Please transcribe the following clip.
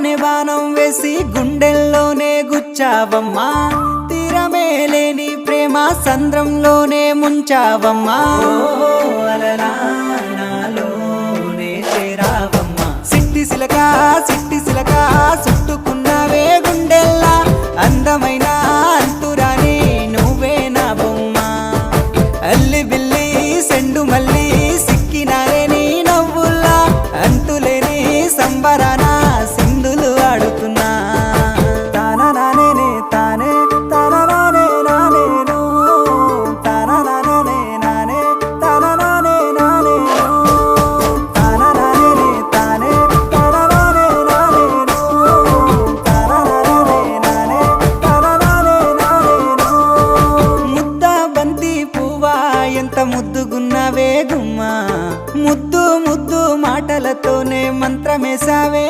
గుండెల్లోనే బాణం వేసి గుండెల్లోనే గుచ్చావమ్మా తీరమే లేని ప్రేమ సంద్రంలోనే ముంచావమ్మా అలలా నాలోనే చేరావమ్మా సిట్టి సిలక చుట్టుకున్నావే గుండెల్లా అందమైన అంతురాని నువ్వే నా బొమ్మ అల్లి బిల్లి సెండు మల్లి సిక్కినారే నీ నవ్వుల్లా అంతులేని సంబరాన సింధులు ఆడుతున్నా తానా నానే తానే తానా నానే నానేను తానా నానే నానే తానా నానే నానేను తానా నానే తానే తానా నానే నానేను తానా నానే నానే తానా నానే నానేను ముద్ద బంతి పువ్వా ఎంత ముద్దుగున్నవే గుమ్మా ముద్దు ముద్దు మాటలతోనే మంత్రమేసావే